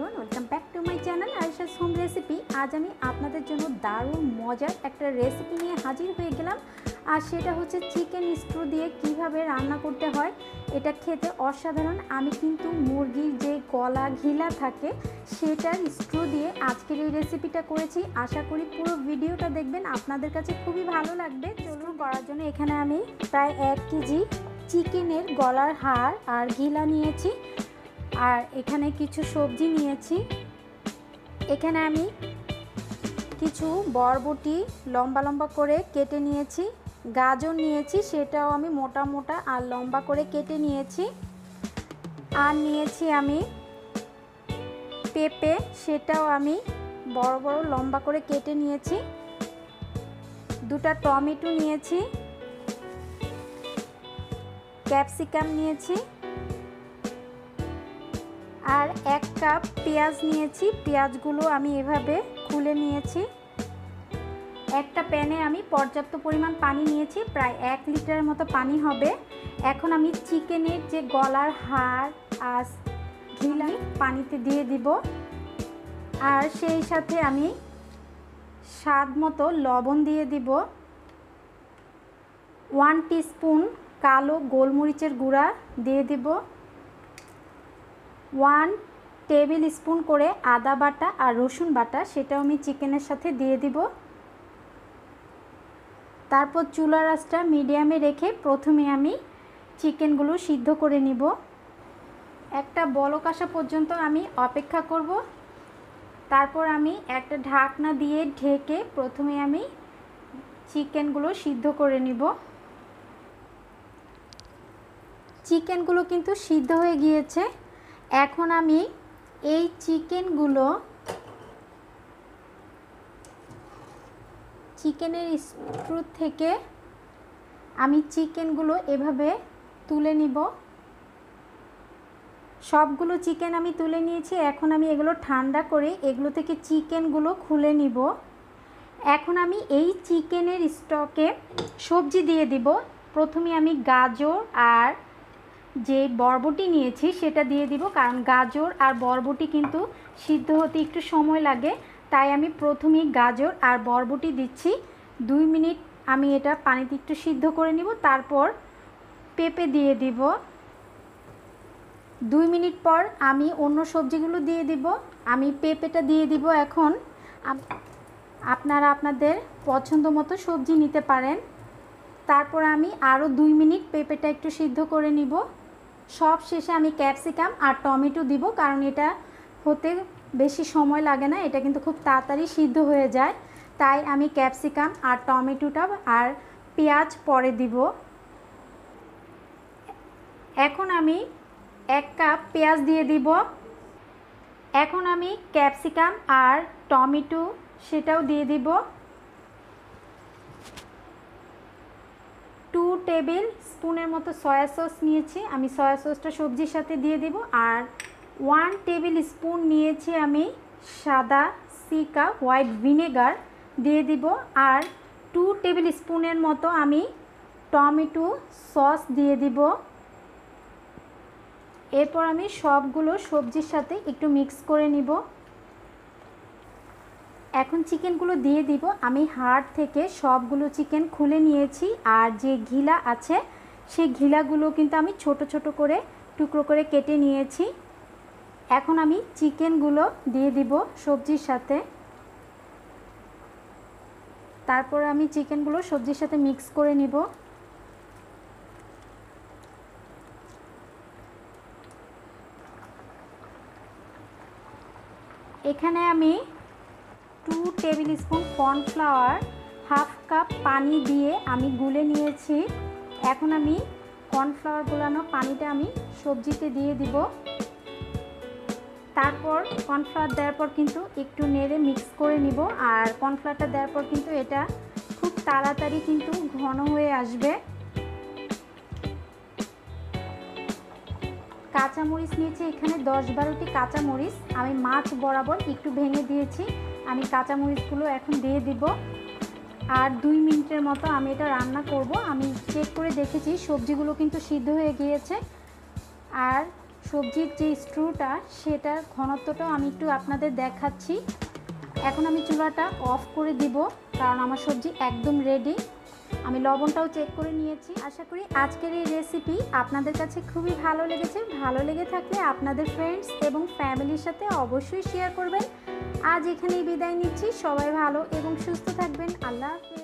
Everyone, welcome back to my channel Ayesha's home recipe. আজ আমি আপনাদের জন্য দারুণ মজার একটা রেসিপি নিয়ে হাজির হয়ে গেলাম। আর সেটা হচ্ছে চিকেন স্টু দিয়ে কিভাবে রান্না করতে হয়। এটা খেতে অসাধারণ। আমি কিন্তু মুরগির যে গলা ঘিলা থাকে সেটার স্টু দিয়ে আজকের এই রেসিপিটা করেছি। আশা করি পুরো ভিডিওটা দেখবেন, আপনাদের কাছে খুবই ভালো লাগবে। চলুন করার জন্য এখানে আমি প্রায় 1 কেজি চিকেনের গলার হাড় আর ঘিলা নিয়েছি। আর এখানে কিছু সবজি নিয়েছি। এখানে আমি কিছু বরবটি লম্বা লম্বা করে কেটে নিয়েছি। গাজর নিয়েছি, সেটাও আমি মোটা মোটা আর লম্বা করে কেটে নিয়েছি। আর নিয়েছি আমি পেঁপে, সেটাও আমি বড় বড় লম্বা করে কেটে নিয়েছি। 2টা টমেটো নিয়েছি, ক্যাপসিকাম নিয়েছি, আর 1 কাপ পেঁয়াজ নিয়েছি। পেঁয়াজগুলো আমি এভাবে খুলে নিয়েছি। একটা প্যানে আমি পর্যাপ্ত পরিমাণ পানি নিয়েছি, প্রায় 1 লিটারের মতো পানি হবে। এখন আমি চিকেনের যে গলার হাড় আর ঘিলা পানিতে দিয়ে দিব। আর সেই সাথে আমি স্বাদ মতো লবণ দিয়ে দিব। 1 টিস্পুন কালো গোলমরিচের গুঁড়া দিয়ে দিব। 1 টেবিল স্পুন করে আদা বাটা আর রসুন বাটা, সেটাও আমি চিকেনের সাথে দিয়ে দিব। তারপর চুলার আঁচটা মিডিয়ামে রেখে প্রথমে আমি চিকেনগুলো সিদ্ধ করে নিব। একটা বলক আসা পর্যন্ত আমি অপেক্ষা করব। তারপর আমি একটা ঢাকনা দিয়ে ঢেকে প্রথমে আমি চিকেনগুলো সিদ্ধ করে নিব। চিকেনগুলো কিন্তু সিদ্ধ হয়ে গিয়েছে। এখন আমি এই চিকেনের স্টু থেকে আমি চিকেনগুলো এভাবে তুলে নিব। সবগুলো চিকেন আমি তুলে নিয়েছি। এখন আমি এগুলো ঠান্ডা করে এগুলো থেকে চিকেনগুলো খুলে নিব। এখন আমি এই চিকেনের স্টকে সবজি দিয়ে দিব। প্রথমে আমি গাজর আর যে বরবটি নিয়েছি সেটা দিয়ে দিব, কারণ গাজর আর বরবটি কিন্তু সিদ্ধ হতে একটু সময় লাগে। তাই আমি প্রথমেই গাজর আর বরবটি দিচ্ছি। 2 মিনিট আমি এটা পানিতে একটু সিদ্ধ করে নিব। তারপর পেঁপে দিয়ে দিব। 2 মিনিট পর আমি অন্য সবজিগুলো দিয়ে দিব। আমি পেঁপেটা দিয়ে দিব। এখন আপনারা আপনাদের পছন্দ মতো সবজি নিতে পারেন। তারপর আমি আরও 2 মিনিট পেঁপেটা একটু সিদ্ধ করে নিব। সব শেষে আমি ক্যাপসিকাম আর টমেটো দিব, কারণ এটা হতে বেশি সময় লাগে না, এটা কিন্তু খুব তাড়াতাড়ি সিদ্ধ হয়ে যায়। তাই আমি ক্যাপসিকাম আর টমেটোটা আর পেঁয়াজ পরে দিব। এখন আমি 1 কাপ পেঁয়াজ দিয়ে দিব। এখন আমি ক্যাপসিকাম আর টমেটো সেটাও দিয়ে দিব। 2 টেবিল স্পুনের মতো সয়া সস নিয়েছি, আমি সয়া সসটা সবজির সাথে দিয়ে দিব। আর 1 টেবিল স্পুন নিয়েছি আমি সাদা সিকা হোয়াইট ভিনেগার দিয়ে দিব। আর 2 টেবিল স্পুনের মতো আমি টমেটো সস দিয়ে দিব। এরপর আমি সবগুলো সবজির সাথে একটু মিক্স করে নিব। এখন চিকেনগুলো দিয়ে দিব। আমি হাড় থেকে সবগুলো চিকেন খুলে নিয়েছি। আর যে ঘিলা আছে সেই ঘিলাগুলো কিন্তু আমি ছোট ছোট করে টুকরো করে কেটে নিয়েছি। এখন আমি চিকেনগুলো দিয়ে দিব সবজির সাথে। তারপর আমি চিকেনগুলো সবজির সাথে মিক্স করে নিব। এখানে আমি 2 টেবিল স্পুন কর্নফ্লাওয়ার 1/2 কাপ পানি দিয়ে আমি গুলে নিয়েছি। এখন আমি কর্নফ্লাওয়ার গুলানো পানিটা আমি সবজিতে দিয়ে দিব। তারপর কর্নফ্লাওয়ার দেওয়ার পর কিন্তু একটু নেড়ে মিক্স করে নিব। আর কর্নফ্লাওয়ারটা দেওয়ার পর কিন্তু এটা খুব তাড়াতাড়ি কিন্তু ঘন হয়ে আসবে। কাঁচামরিচ নিয়েছি এখানে 10-12টি কাঁচামরিচ, আমি মাছ বরাবর একটু ভেঙে দিয়েছি। আমি কাঁচামরিচগুলো এখন দিয়ে দিব। আর 2 মিনিটের মতো আমি এটা রান্না করব। আমি চেক করে দেখেছি সবজিগুলো কিন্তু সিদ্ধ হয়ে গিয়েছে। আর সবজির যে স্ট্রুটা সেটার ঘনত্বটাও আমি একটু আপনাদের দেখাচ্ছি। এখন আমি চুলাটা অফ করে দিব, কারণ আমার সবজি একদম রেডি। আমি লবণটাও চেক করে নিয়েছি। আশা করি আজকের এই রেসিপি আপনাদের কাছে খুবই ভালো লেগেছে। ভালো লেগে থাকলে আপনাদের ফ্রেন্ডস এবং ফ্যামিলির সাথে অবশ্যই শেয়ার করবেন। আজ এখানেই বিদায় নিচ্ছি। সবাই ভালো এবং সুস্থ থাকবেন। আল্লাহ হাফেজ।